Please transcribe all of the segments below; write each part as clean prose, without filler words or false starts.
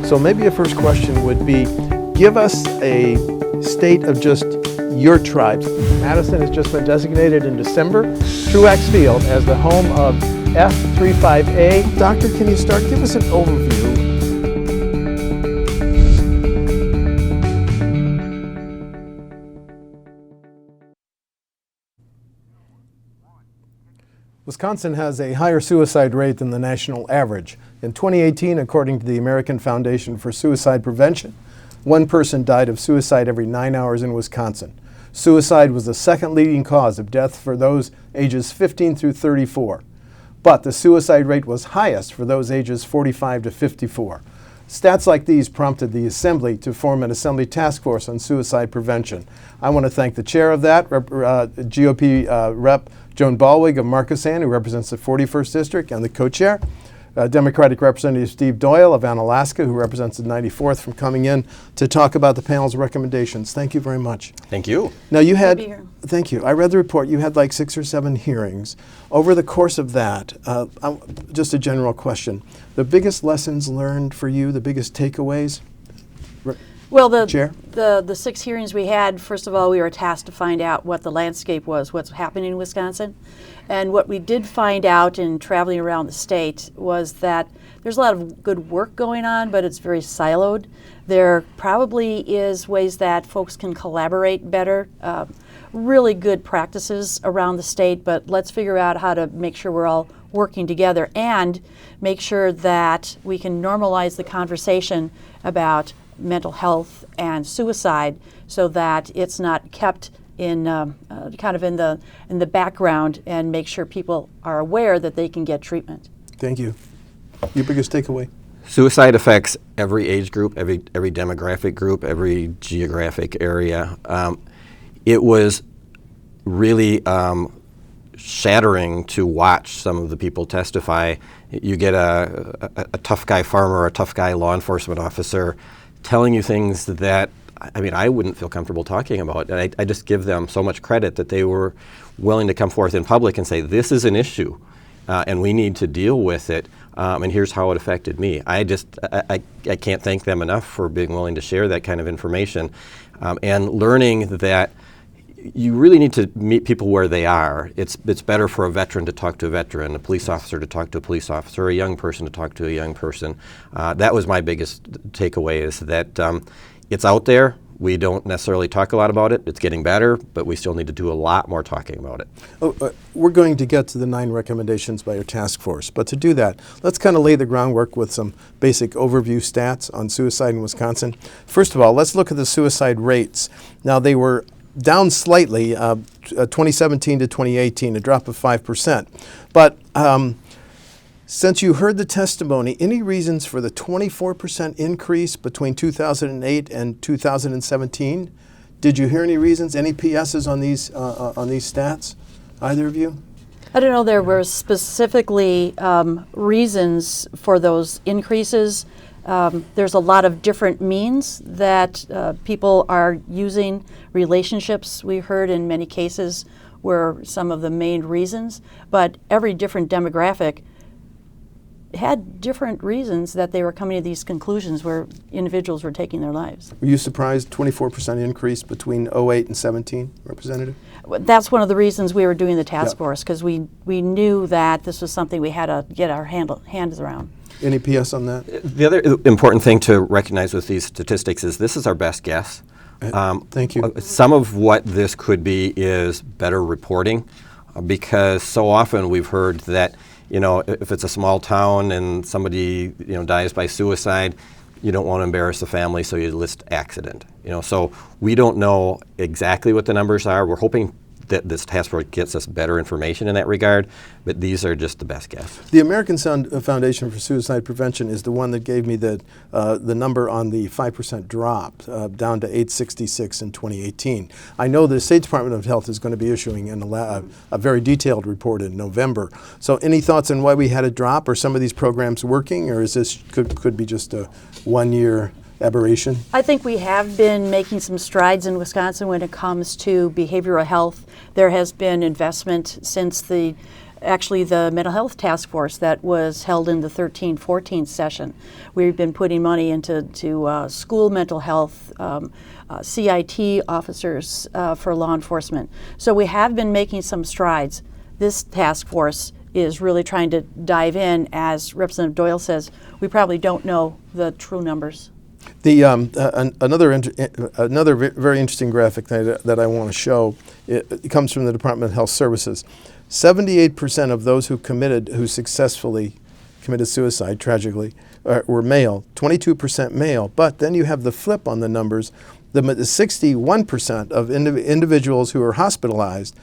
So maybe a first question would be, give us a state of just your tribes. Madison has just been designated in December, Truax Field, as the home of F35A. Doctor, can you start? Give us an overview. Wisconsin has a higher suicide rate than the national average. In 2018, according to the American Foundation for Suicide Prevention, one person died of suicide every 9 hours in Wisconsin. Suicide was the second leading cause of death for those ages 15 through 34. But the suicide rate was highest for those ages 45 to 54. Stats like these prompted the Assembly to form an Assembly task force on suicide prevention. I want to thank the chair of that, GOP Rep. Joan Ballweg of R-Markesan, who represents the 41st District, and the co-chair, Democratic Representative Steve Doyle of D-Onalaska, who represents the 94th, from coming in to talk about the panel's recommendations. Thank you very much. Thank you. Now you had, thank you. I read the report. You had like 6 or 7 hearings. Over the course of that, just a general question, the biggest lessons learned for you, the biggest takeaways? Well, Chair? the 6 hearings we had, first of all, we were tasked to find out what the landscape was, what's happening in Wisconsin. And what we did find out in traveling around the state was that there's a lot of good work going on, but it's very siloed. There probably is ways that folks can collaborate better, really good practices around the state, but let's figure out how to make sure we're all working together and make sure that we can normalize the conversation about mental health and suicide so that it's not kept in kind of in the background, and make sure people are aware that they can get treatment. Thank you. Your biggest takeaway? Suicide affects every age group, every demographic group, every geographic area. It was really shattering to watch some of the people testify. You get a tough guy farmer or a tough guy law enforcement officer telling you things that, I mean, I wouldn't feel comfortable talking about. And I just give them so much credit that they were willing to come forth in public and say, this is an issue, and we need to deal with it, and here's how it affected me. I can't thank them enough for being willing to share that kind of information, and learning that you really need to meet people where they are. It's better for a veteran to talk to a veteran, a police officer to talk to a police officer, a young person to talk to a young person. That was my biggest takeaway, is that it's out there. We don't necessarily talk a lot about it. It's getting better, but we still need to do a lot more talking about it. We're going to get to the 9 recommendations by your task force, but to do that, let's kind of lay the groundwork with some basic overview stats on suicide in Wisconsin. First of all, let's look at the suicide rates. Now, they were down slightly, 2017 to 2018, a drop of 5%. But since you heard the testimony, any reasons for the 24% increase between 2008 and 2017? Did you hear any reasons, any PSs on these stats, either of you? I don't know, there were specifically reasons for those increases. There's a lot of different means that people are using. Relationships, we heard in many cases, were some of the main reasons, but every different demographic had different reasons that they were coming to these conclusions where individuals were taking their lives. Were you surprised 24% increase between 08 and 17, Representative? That's one of the reasons we were doing the task force, because we knew that this was something we had to get our hands around. Any PS on that? The other important thing to recognize with these statistics is this is our best guess. Thank you. Some of what this could be is better reporting, because so often we've heard that, you know, if it's a small town and somebody, you know, dies by suicide, you don't want to embarrass the family, so you list accident. You know, so we don't know exactly what the numbers are. We're hoping that this task force gets us better information in that regard, but these are just the best guess. The American Foundation for Suicide Prevention is the one that gave me the number on the 5% drop, down to 866 in 2018. I know the State Department of Health is going to be issuing a very detailed report in November. So any thoughts on why we had a drop? Are some of these programs working, or is this could be just a one-year aberration? I think we have been making some strides in Wisconsin when it comes to behavioral health. There has been investment since the actually the mental health task force that was held in the 13-14 session. We've been putting money into school mental health, CIT officers for law enforcement. So we have been making some strides. This task force is really trying to dive in. As Representative Doyle says, we probably don't know the true numbers. The another very interesting graphic that I want to show, it comes from the Department of Health Services. 78% of those who successfully committed suicide, tragically, were male. 22% male. But then you have the flip on the numbers. The 61% of individuals who were hospitalized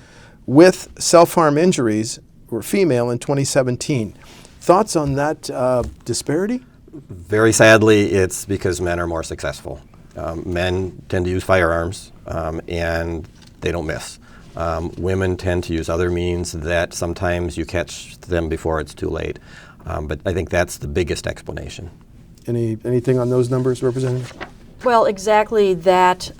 with self-harm injuries were female in 2017. Thoughts on that disparity? Very sadly, it's because men are more successful. Men tend to use firearms, and they don't miss. Women tend to use other means that sometimes you catch them before it's too late. But I think that's the biggest explanation. Anything on those numbers, Representative? Well, exactly that.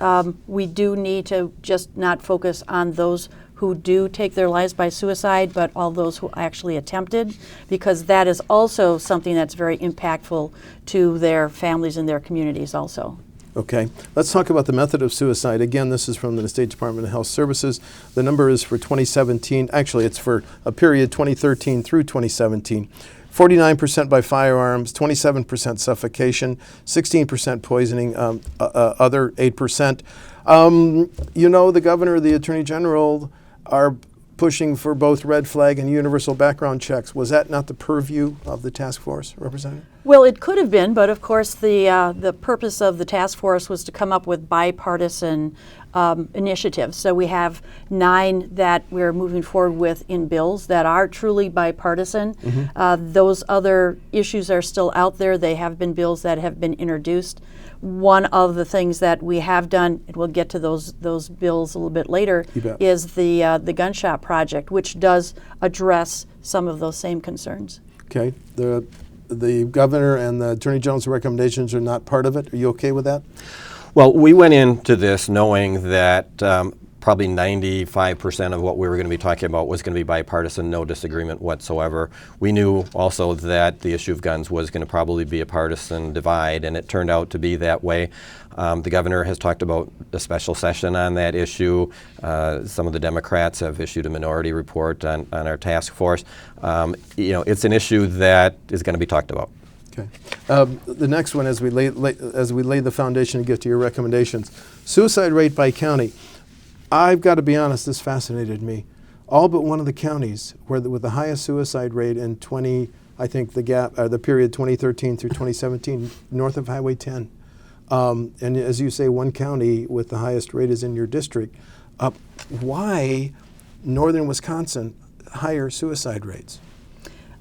We do need to just not focus on those who do take their lives by suicide, but all those who actually attempted, because that is also something that's very impactful to their families and their communities also. Okay, let's talk about the method of suicide. Again, this is from the State Department of Health Services. The number is for 2017. Actually, it's for a period 2013 through 2017. 49% by firearms, 27% suffocation, 16% poisoning, other 8%. You know, the governor, the attorney general are pushing for both red flag and universal background checks. Was that not the purview of the task force, Representative? Well, it could have been, but of course the purpose of the task force was to come up with bipartisan initiatives. So we have 9 that we're moving forward with in bills that are truly bipartisan. Mm-hmm. Those other issues are still out there. They have been bills that have been introduced. One of the things that we have done, and we'll get to those bills a little bit later, is the gun shop project, which does address some of those same concerns. Okay. The governor and the attorney general's recommendations are not part of it. Are you okay with that? Well, we went into this knowing that probably 95% of what we were going to be talking about was going to be bipartisan, no disagreement whatsoever. We knew also that the issue of guns was going to probably be a partisan divide, and it turned out to be that way. The governor has talked about a special session on that issue. Some of the Democrats have issued a minority report on our task force. You know, it's an issue that is going to be talked about. Okay. The next one, as we lay the foundation to get to your recommendations, suicide rate by county. I've got to be honest, this fascinated me. All but one of the counties with the highest suicide rate in the period 2013 through 2017, north of Highway 10. And as you say, one county with the highest rate is in your district. Why northern Wisconsin higher suicide rates?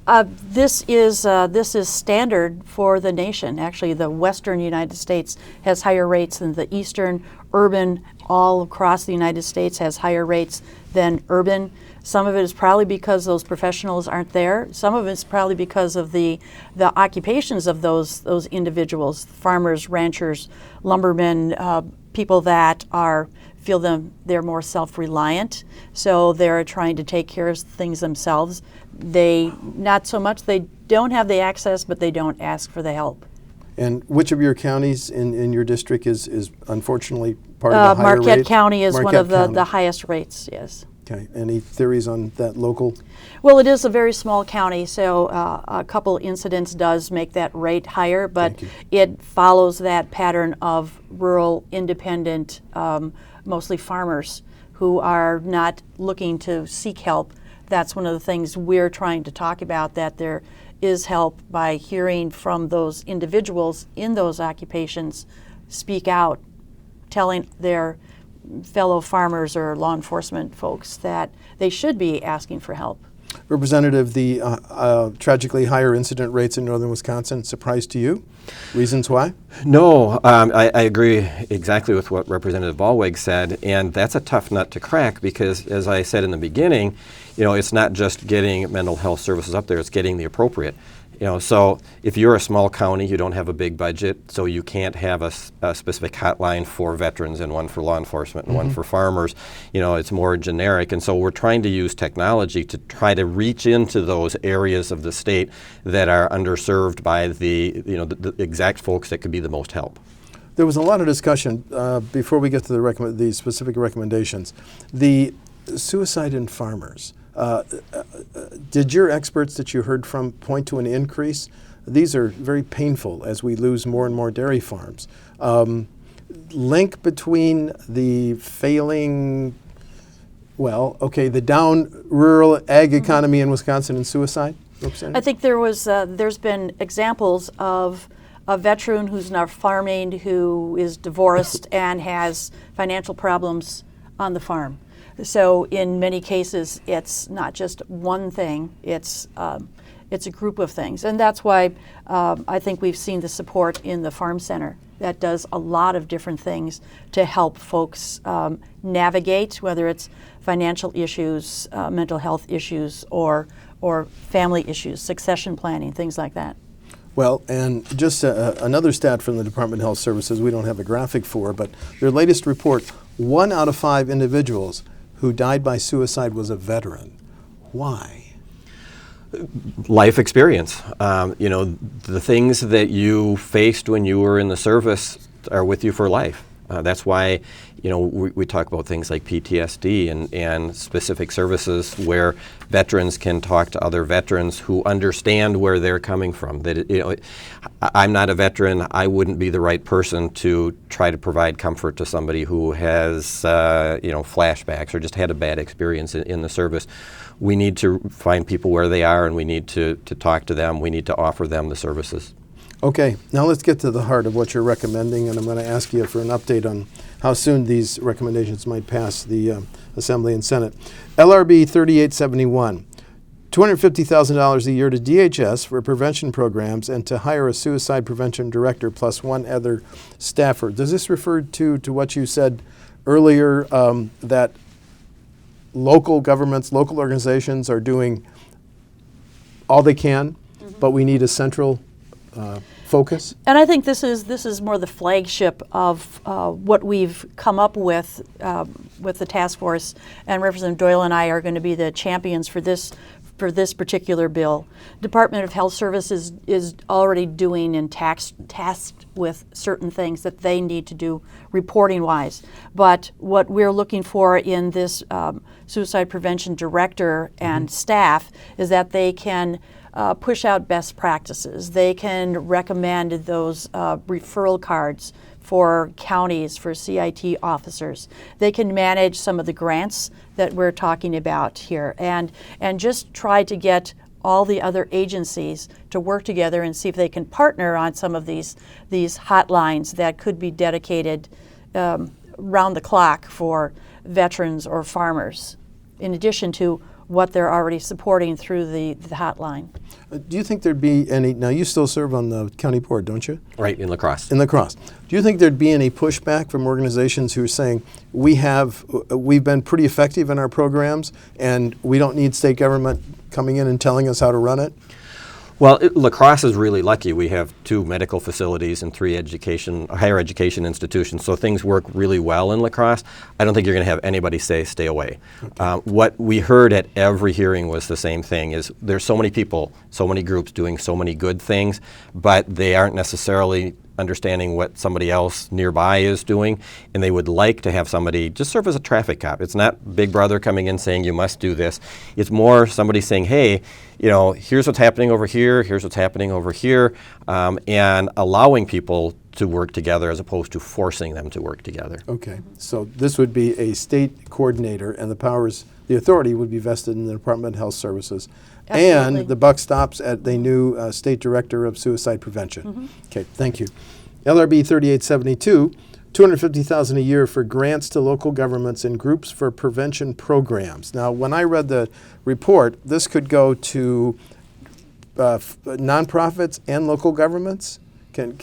This is standard for the nation. Actually, the western United States has higher rates than the eastern. Urban, all across the United States, has higher rates than urban. Some of it is probably because those professionals aren't there. Some of it is probably because of the occupations of those individuals: farmers, ranchers, lumbermen, people that feel they're more self-reliant, so they're trying to take care of things themselves. They don't have the access, but they don't ask for the help. And which of your counties in your district is unfortunately part of the higher rate? Marquette County is one of the highest rates, yes. Okay. Any theories on that local? Well, it is a very small county, so a couple incidents does make that rate higher, but it follows that pattern of rural, independent, mostly farmers who are not looking to seek help. That's one of the things we're trying to talk about, that there is help by hearing from those individuals in those occupations speak out, telling their fellow farmers or law enforcement folks that they should be asking for help. Representative, the tragically higher incident rates in northern Wisconsin, surprise to you? Reasons why? No, I agree exactly with what Representative Ballweg said, and that's a tough nut to crack because, as I said in the beginning, you know, it's not just getting mental health services up there, it's getting the appropriate. So if you're a small county, you don't have a big budget, so you can't have a specific hotline for veterans and one for law enforcement and one for farmers. It's more generic, and so we're trying to use technology to try to reach into those areas of the state that are underserved by the exact folks that could be the most help. There was a lot of discussion before we get to the specific recommendations. The suicide in farmers. Did your experts that you heard from point to an increase? These are very painful as we lose more and more dairy farms. Link between the failing, the down rural ag economy in Wisconsin and suicide? I think there's been examples of a veteran who's now farming, who is divorced and has financial problems on the farm. So in many cases, it's not just one thing, it's a group of things. And that's why I think we've seen the support in the Farm Center that does a lot of different things to help folks navigate, whether it's financial issues, mental health issues, or family issues, succession planning, things like that. Well, and just another stat from the Department of Health Services we don't have a graphic for, but their latest report, 1 out of 5 individuals who died by suicide was a veteran. Why? Life experience. The things that you faced when you were in the service are with you for life. That's why, we talk about things like PTSD and specific services where veterans can talk to other veterans who understand where they're coming from. That I'm not a veteran. I wouldn't be the right person to try to provide comfort to somebody who has, flashbacks or just had a bad experience in the service. We need to find people where they are, and we need to talk to them. We need to offer them the services. Okay, now let's get to the heart of what you're recommending, and I'm going to ask you for an update on how soon these recommendations might pass the Assembly and Senate. LRB 3871, $250,000 a year to DHS for prevention programs and to hire a suicide prevention director plus 1 other staffer. Does this refer to what you said earlier, that local governments, local organizations are doing all they can, but we need a central focus? And I think this is more the flagship of what we've come up with the task force, and Representative Doyle and I are going to be the champions for this particular bill. Department of Health Services is already doing and tasked with certain things that they need to do reporting-wise. But what we're looking for in this suicide prevention director and staff is that they can push out best practices. They can recommend those referral cards for counties, for CIT officers. They can manage some of the grants that we're talking about here, and just try to get all the other agencies to work together and see if they can partner on some of these hotlines that could be dedicated round the clock for veterans or farmers, in addition to what they're already supporting through the hotline. Do you think there'd be any, now you still serve on the county board, don't you? Right, in La Crosse. In La Crosse. Do you think there'd be any pushback from organizations who are saying, we've been pretty effective in our programs and we don't need state government coming in and telling us how to run it? Well, La Crosse is really lucky. We have 2 medical facilities and 3 higher education institutions, so things work really well in La Crosse. I don't think you're going to have anybody say stay away. Okay. What we heard at every hearing was the same thing, is there's so many people, so many groups doing so many good things, but they aren't necessarily understanding what somebody else nearby is doing, and they would like to have somebody just serve as a traffic cop. It's not Big Brother coming in saying you must do this. It's more somebody saying, hey, here's what's happening over here, here's what's happening over here, and allowing people to work together as opposed to forcing them to work together. Okay, so this would be a state coordinator, and the authority would be vested in the Department of Health Services. Absolutely. And the buck stops at the new State Director of Suicide Prevention. Okay, thank you. LRB 3872, $250,000 a year for grants to local governments and groups for prevention programs. Now, when I read the report, this could go to nonprofits and local governments. Can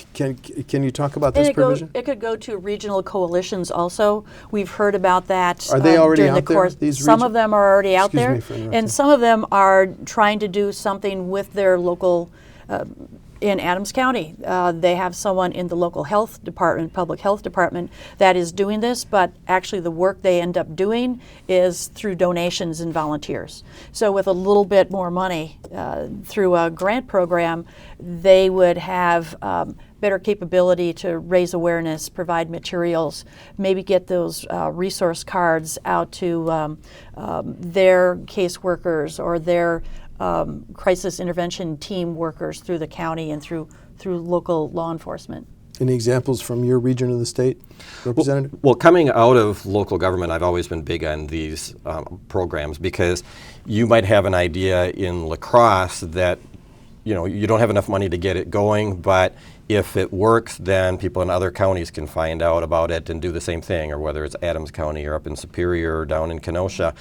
you talk about this provision? It could go to regional coalitions also. We've heard about that. Are they already during out the course. there? Some of them are already out there, Excuse me for interrupting. and some of them are trying to do something with their local in Adams County, they have someone in the local health department, public health department, that is doing this, but actually the work they end up doing is through donations and volunteers. So with a little bit more money through a grant program, they would have better capability to raise awareness, provide materials, maybe get those resource cards out to their caseworkers or their crisis intervention team workers through the county and through local law enforcement. Any examples from your region of the state, Representative? Well, coming out of local government, I've always been big on these programs, because you might have an idea in La Crosse that you don't have enough money to get it going, but if it works, then people in other counties can find out about it and do the same thing, or whether it's Adams County or up in Superior or down in Kenosha.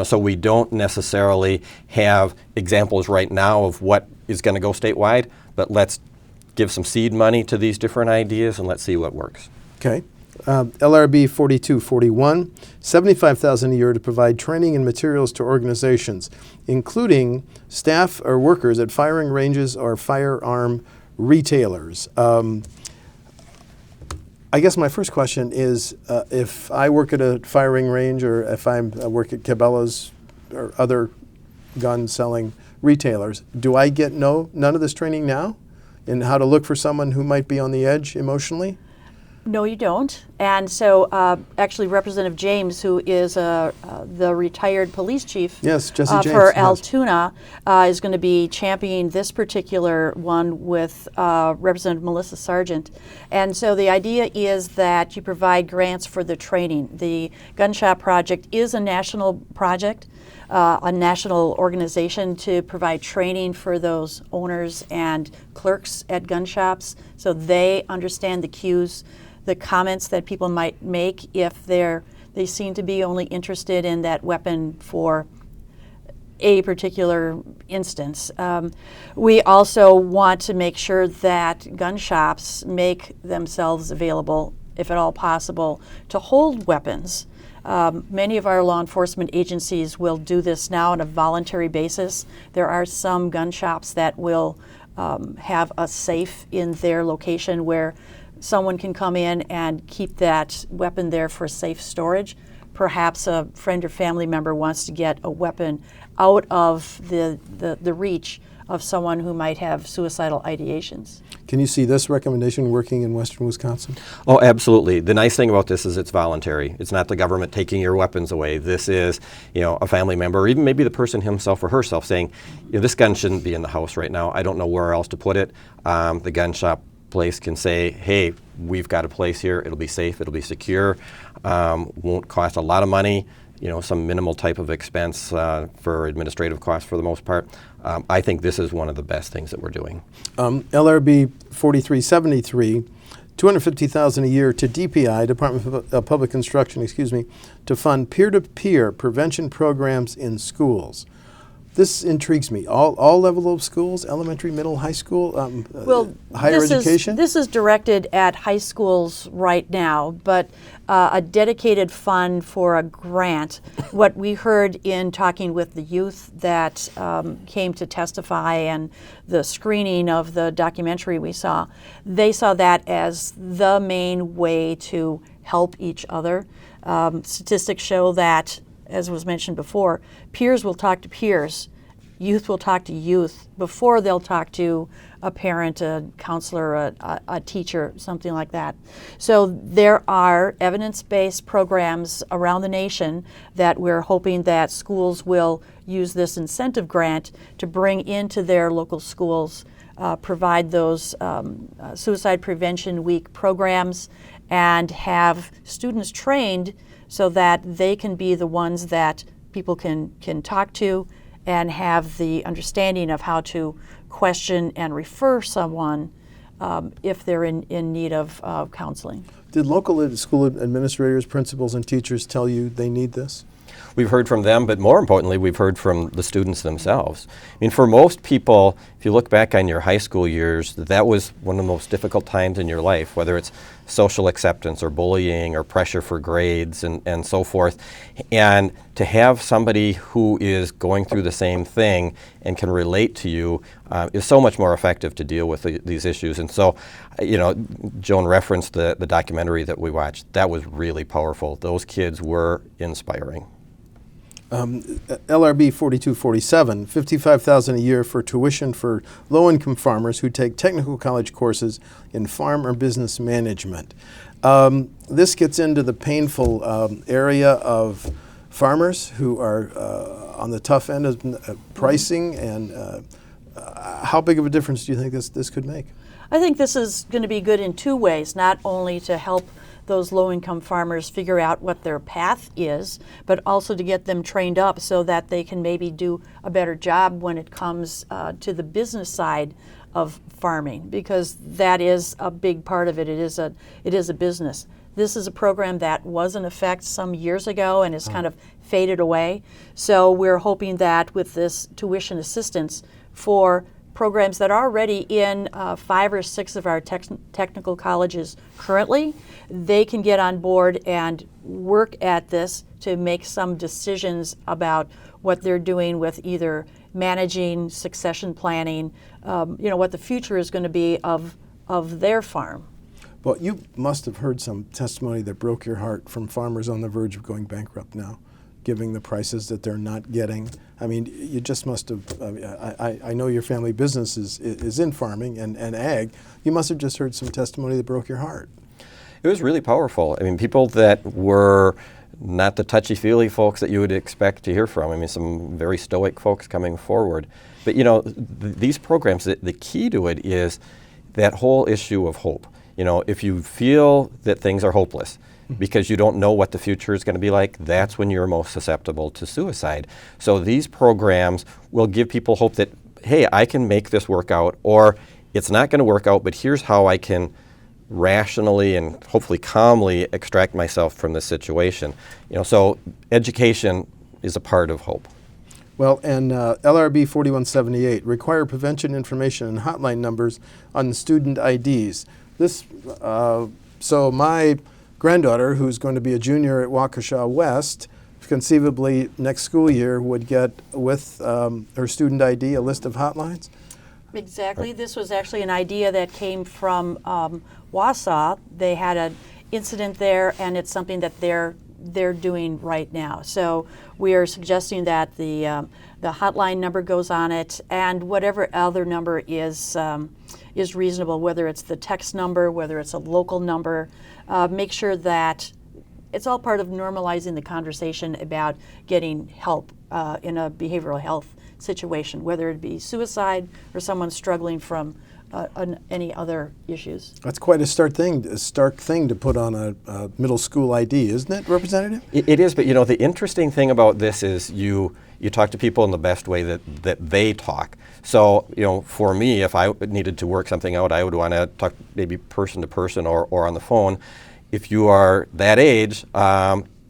So we don't necessarily have examples right now of what is going to go statewide, but let's give some seed money to these different ideas and let's see what works. Okay. LRB 4241, $75,000 a year to provide training and materials to organizations, including staff or workers at firing ranges or firearm retailers. I guess my first question is, if I work at a firing range, or if I work at Cabela's or other gun selling retailers, do I get none of this training now in how to look for someone who might be on the edge emotionally? No, you don't. And so actually Representative James, who is the retired police chief, yes, Jesse James, for yes, Altoona, is going to be championing this particular one with Representative Melissa Sargent. And so the idea is that you provide grants for the training. The Gun Shop Project is a national project, a national organization to provide training for those owners and clerks at gun shops, so they understand the cues, the comments that people might make if they seem to be only interested in that weapon for a particular instance. We also want to make sure that gun shops make themselves available, if at all possible, to hold weapons. Many of our law enforcement agencies will do this now on a voluntary basis. There are some gun shops that will have a safe in their location where someone can come in and keep that weapon there for safe storage. Perhaps a friend or family member wants to get a weapon out of the reach of someone who might have suicidal ideations. Can you see this recommendation working in western Wisconsin? Oh, absolutely. The nice thing about this is it's voluntary. It's not the government taking your weapons away. This is, a family member, or even maybe the person himself or herself saying, this gun shouldn't be in the house right now. I don't know where else to put it. The gun shop place can say, hey, we've got a place here. It'll be safe. It'll be secure. Won't cost a lot of money. Some minimal type of expense for administrative costs for the most part. I think this is one of the best things that we're doing. LRB 4373, $250,000 a year to DPI, Department of Public Instruction, to fund peer-to-peer prevention programs in schools. This intrigues me. All level of schools, elementary, middle, high school, higher education? This is directed at high schools right now, but a dedicated fund for a grant. What we heard in talking with the youth that came to testify and the screening of the documentary we saw, they saw that as the main way to help each other. Statistics show that, as was mentioned before, peers will talk to peers. Youth will talk to youth before they'll talk to a parent, a counselor, a teacher, something like that. So there are evidence-based programs around the nation that we're hoping that schools will use this incentive grant to bring into their local schools, provide those Suicide Prevention Week programs, and have students trained so that they can be the ones that people can talk to and have the understanding of how to question and refer someone if they're in need of counseling. Did local school administrators, principals, and teachers tell you they need this? We've heard from them, but more importantly, we've heard from the students themselves. I mean, for most people, if you look back on your high school years, that was one of the most difficult times in your life, whether it's social acceptance or bullying or pressure for grades and so forth. And to have somebody who is going through the same thing and can relate to you is so much more effective to deal with these issues. And so, Joan referenced the documentary that we watched. That was really powerful. Those kids were inspiring. LRB 4247, $55,000 a year for tuition for low-income farmers who take technical college courses in farm or business management. This gets into the painful area of farmers who are on the tough end of pricing, and how big of a difference do you think this could make? I think this is going to be good in two ways, not only to help those low-income farmers figure out what their path is, but also to get them trained up so that they can maybe do a better job when it comes to the business side of farming, because that is a big part of it. It is a business. This is a program that was in effect some years ago and has kind of faded away. So we're hoping that with this tuition assistance for programs that are already in 5 or 6 of our technical colleges currently, they can get on board and work at this to make some decisions about what they're doing with either managing, succession planning, what the future is going to be of their farm. Well, you must have heard some testimony that broke your heart from farmers on the verge of going bankrupt now, giving the prices that they're not getting. I mean, you just must have, I know your family business is in farming and ag. You must have just heard some testimony that broke your heart. It was really powerful. I mean, people that were not the touchy-feely folks that you would expect to hear from. I mean, some very stoic folks coming forward. But, these programs, the key to it is that whole issue of hope. If you feel that things are hopeless, because you don't know what the future is going to be like, that's when you're most susceptible to suicide. So these programs will give people hope that, hey, I can make this work out, or it's not going to work out, but here's how I can rationally and hopefully calmly extract myself from this situation. So education is a part of hope. Well, and LRB 4178, require prevention information and hotline numbers on student IDs. So my granddaughter, who's going to be a junior at Waukesha West, conceivably next school year would get with her student ID a list of hotlines? Exactly. This was actually an idea that came from Wausau. They had an incident there, and it's something that they're doing right now. So we are suggesting that the hotline number goes on it, and whatever other number is reasonable, whether it's the text number, whether it's a local number. Make sure that it's all part of normalizing the conversation about getting help in a behavioral health situation, whether it be suicide or someone struggling from any other issues. That's quite a stark thing to put on a middle school ID, isn't it, Representative? It is, but the interesting thing about this is you talk to people in the best way that they talk. So, for me, if I needed to work something out, I would want to talk maybe person to person or on the phone. If you are that age,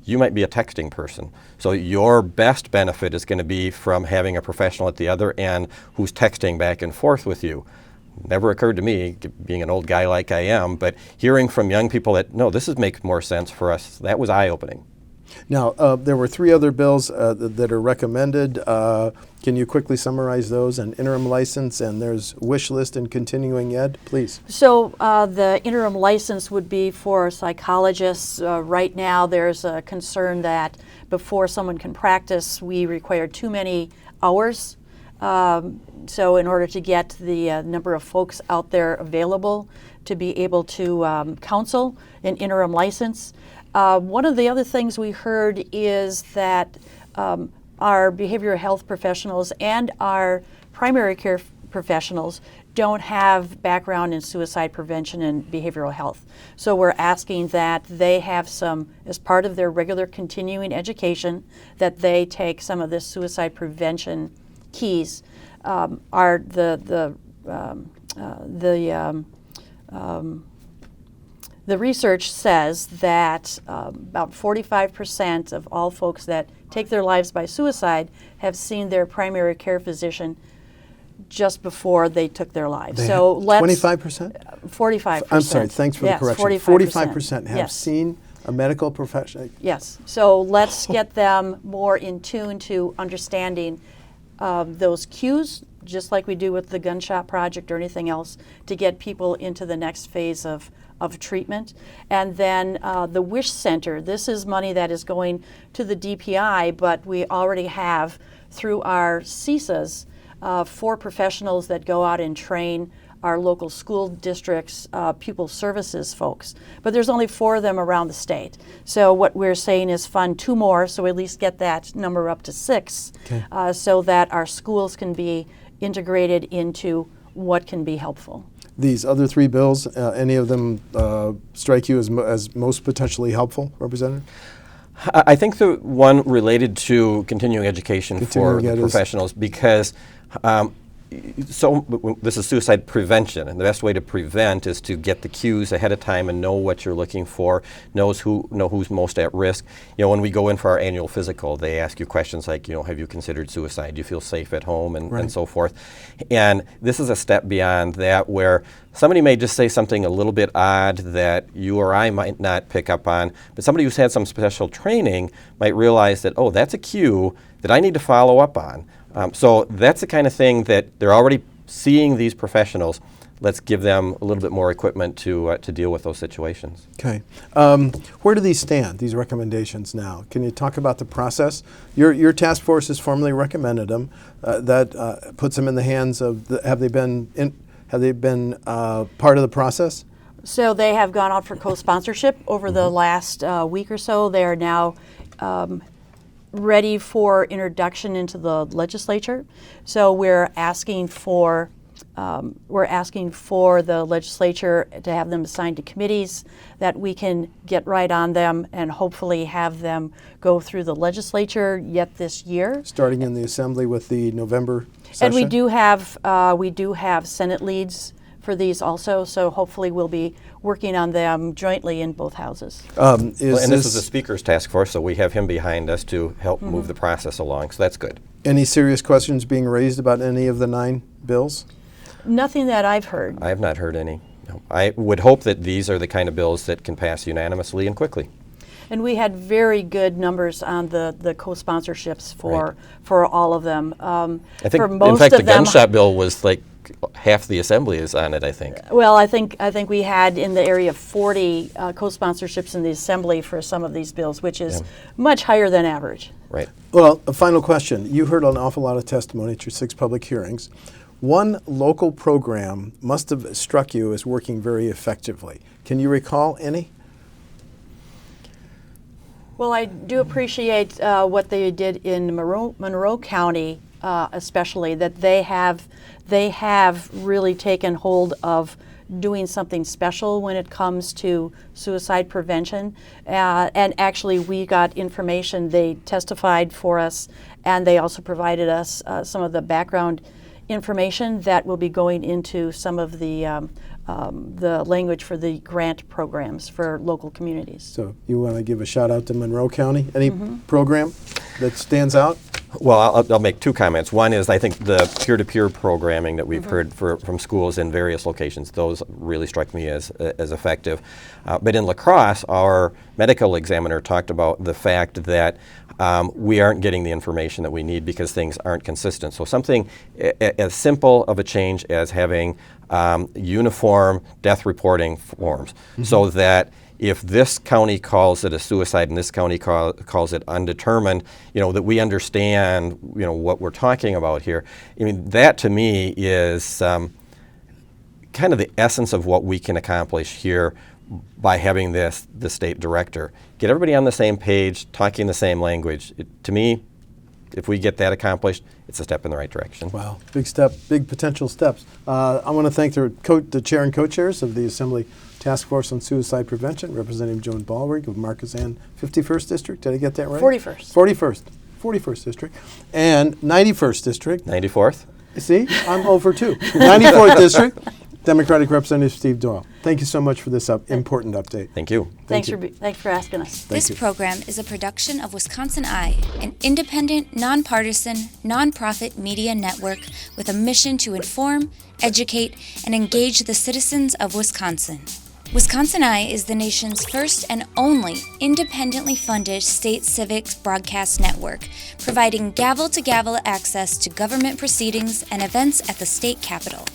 you might be a texting person. So your best benefit is going to be from having a professional at the other end who's texting back and forth with you. Never occurred to me, being an old guy like I am, but hearing from young people that, no, this makes more sense for us, that was eye-opening. Now, there were 3 other bills that are recommended. Can you quickly summarize those? An interim license, and there's wish list and continuing ed, please. So the interim license would be for psychologists. Right now there's a concern that before someone can practice, we require too many hours. So in order to get the number of folks out there available to be able to counsel an interim license. One of the other things we heard is that our behavioral health professionals and our primary care professionals don't have background in suicide prevention and behavioral health. So we're asking that they have some, as part of their regular continuing education, that they take some of this suicide prevention keys. The research says that about 45% of all folks that take their lives by suicide have seen their primary care physician just before they took their lives. They So let's 25%? 45%. I'm sorry, thanks for Yes, the correction. 45% have yes. seen a medical professional. Yes. So let's get them more in tune to understanding those cues, just like we do with the gunshot project or anything else, to get people into the next phase of treatment. And then the WISH Center, this is money that is going to the DPI, but we already have, through our CISAs, 4 professionals that go out and train our local school districts, pupil services folks. But there's only 4 of them around the state. So what we're saying is fund 2 more, so we at least get that number up to 6, Okay. so that our schools can be integrated into what can be helpful. These other 3 bills, any of them strike you as most potentially helpful, Representative? I think the one related to continuing education for Continuing ed is- professionals, because this is suicide prevention, and the best way to prevent is to get the cues ahead of time and know what you're looking for, know who's most at risk. You know, when we go in for our annual physical, they ask you questions like, you know, have you considered suicide? Do you feel safe at home, and so forth. And this is a step beyond that, where somebody may just say something a little bit odd that you or I might not pick up on, but somebody who's had some special training might realize that, oh, that's a cue that I need to follow up on. So that's the kind of thing that they're already seeing these professionals. Let's give them a little bit more equipment to deal with those situations. Okay. Where do these stand, these recommendations now? Can you talk about the process? Your task force has formally recommended them. That puts them in the hands of, have they been part of the process? So they have gone out for co-sponsorship over the last week or so. They are now ready for introduction into the legislature. So we're asking for the legislature to have them assigned to committees that we can get right on them and hopefully have them go through the legislature yet this year. Starting in the Assembly with the November session? And we do have Senate leads for these also, so hopefully we'll be working on them jointly in both houses. And this is the Speaker's task force, so we have him behind us to help move the process along, so that's good. Any serious questions being raised about any of the 9 bills? Nothing that I've heard. I have not heard any. No. I would hope that these are the kind of bills that can pass unanimously and quickly. And we had very good numbers on the co-sponsorships for all of them. I think, for most in fact, of the them, gunshot bill was like half the Assembly is on it, I think. Well, I think we had in the area of 40 co-sponsorships in the Assembly for some of these bills, which is much higher than average. Right. Well, a final question. You heard an awful lot of testimony at your 6 public hearings. One local program must have struck you as working very effectively. Can you recall any? Well, I do appreciate what they did in Monroe County, especially, that they have really taken hold of doing something special when it comes to suicide prevention. And actually, we got information. They testified for us, and they also provided us some of the background information that will be going into some of the language for the grant programs for local communities. So you want to give a shout out to Monroe County? Any program that stands out? Well, I'll make 2 comments. One is I think the peer-to-peer programming that we've heard from schools in various locations, those really struck me as effective. But in La Crosse, our medical examiner talked about the fact that we aren't getting the information that we need because things aren't consistent. So something as simple of a change as having uniform death reporting forms, so that if this county calls it a suicide and this county calls it undetermined, that we understand, what we're talking about here. I mean, that to me is kind of the essence of what we can accomplish here by having the state director. Get everybody on the same page, talking the same language. To me, if we get that accomplished, it's a step in the right direction. Wow, big step, big potential steps. I want to thank the chair and co-chairs of the Assembly Task Force on Suicide Prevention, Representative Joan Ballweg of R-Markesan 51st District. Did I get that right? 41st. 41st District. And 91st District. 94th? See, I'm over 2. 94th District. Democratic Representative Steve Doyle, thank you so much for this important update. Thank you. Thanks for asking us. This program is a production of WisconsinEye, an independent, nonpartisan, nonprofit media network with a mission to inform, educate, and engage the citizens of Wisconsin. WisconsinEye is the nation's first and only independently funded state civics broadcast network, providing gavel-to-gavel access to government proceedings and events at the state capitol.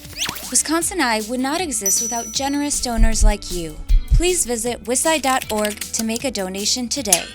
WisconsinEye would not exist without generous donors like you. Please visit wisci.org to make a donation today.